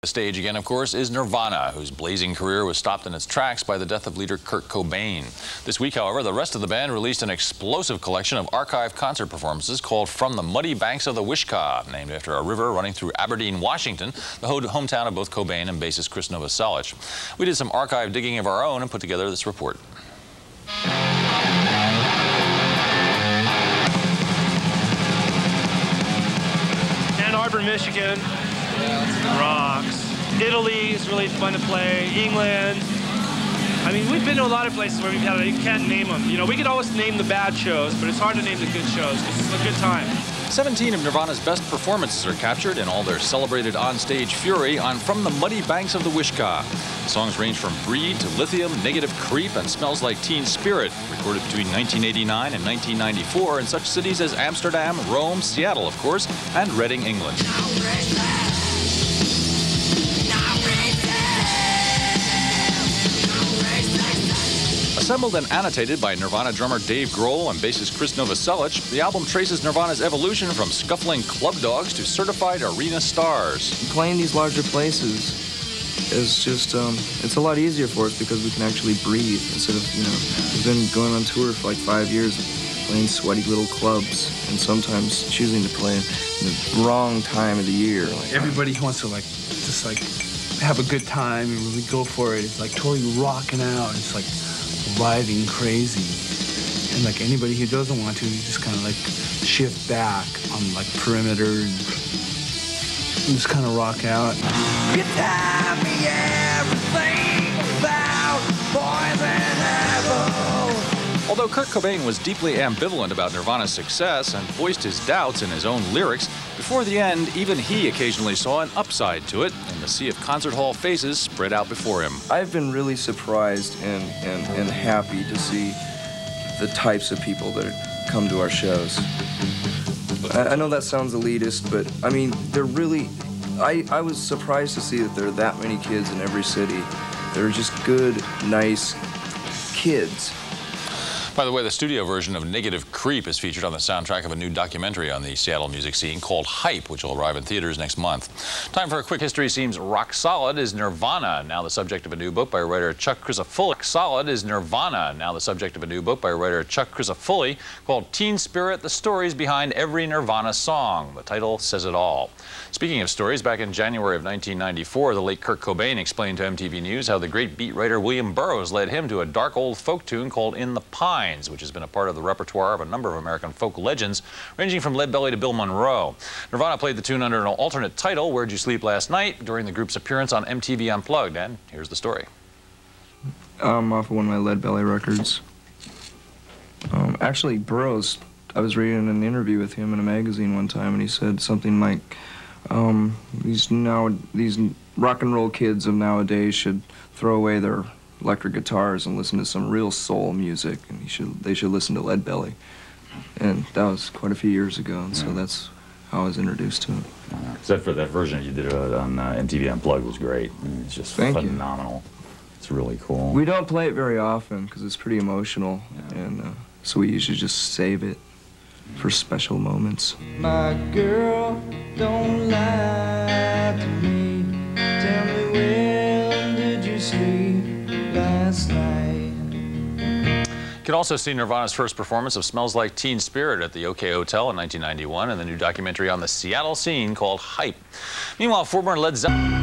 The stage again, of course, is Nirvana, whose blazing career was stopped in its tracks by the death of leader Kurt Cobain. This week, however, the rest of the band released an explosive collection of archive concert performances called From the Muddy Banks of the Wishkah, named after a river running through Aberdeen, Washington, the hometown of both Cobain and bassist Chris Novoselic. We did some archive digging of our own and put together this report. Ann Arbor, Michigan. Rocks. Italy is really fun to play. England. I mean, we've been to a lot of places where we've had, you can't name them. You know, we could always name the bad shows, but it's hard to name the good shows because it's a good time. 17 of Nirvana's best performances are captured in all their celebrated onstage fury on From the Muddy Banks of the Wishkah. Songs range from Breed to Lithium, Negative Creep, and Smells Like Teen Spirit, recorded between 1989 and 1994 in such cities as Amsterdam, Rome, Seattle, of course, and Reading, England. Assembled and annotated by Nirvana drummer Dave Grohl and bassist Chris Novoselic, the album traces Nirvana's evolution from scuffling club dogs to certified arena stars. Playing these larger places is just, it's a lot easier for us because we can actually breathe instead of, you know, we've been going on tour for like 5 years, playing sweaty little clubs and sometimes choosing to play in the wrong time of the year. Everybody wants to just have a good time and really go for it. It's like totally rocking out. It's like riding crazy, and like anybody who doesn't want to, you just kind of like shift back on like perimeter and just kind of rock out. You tell me everything about poison apple. Although Kurt Cobain was deeply ambivalent about Nirvana's success and voiced his doubts in his own lyrics, before the end, even he occasionally saw an upside to it in the sea of concert hall faces spread out before him. I've been really surprised and happy to see the types of people that come to our shows. I know that sounds elitist, but I mean, they're really, I was surprised to see that there are that many kids in every city. They're just good, nice kids. By the way, the studio version of Negative Creep is featured on the soundtrack of a new documentary on the Seattle music scene called Hype, which will arrive in theaters next month. Time for a quick history. Seems rock solid is Nirvana, now the subject of a new book by writer Chuck Crisafulli. Rock solid is Nirvana, now the subject of a new book by writer Chuck Crisafulli called Teen Spirit, the stories behind every Nirvana song. The title says it all. Speaking of stories, back in January of 1994, the late Kurt Cobain explained to MTV News how the great beat writer William Burroughs led him to a dark old folk tune called In the Pines, which has been a part of the repertoire of a number of American folk legends, ranging from Leadbelly to Bill Monroe. Nirvana played the tune under an alternate title, Where'd You Sleep Last Night, during the group's appearance on MTV Unplugged, and here's the story. Off of one of my Leadbelly records. Actually, Burroughs, I was reading an interview with him in a magazine one time, and he said something like, these rock and roll kids of nowadays should throw away their electric guitars and listen to some real soul music, and they should listen to Leadbelly. And that was quite a few years ago, and so that's how I was introduced to it. Except for that version you did on MTV Unplugged was great. It's just phenomenal. It's really cool. We don't play it very often because it's pretty emotional, and so we usually just save it for special moments. My girl, don't lie to me. Tell me, when did you sleep last night? You can also see Nirvana's first performance of Smells Like Teen Spirit at the OK Hotel in 1991 and the new documentary on the Seattle scene called Hype. Meanwhile, former Led Zeppelin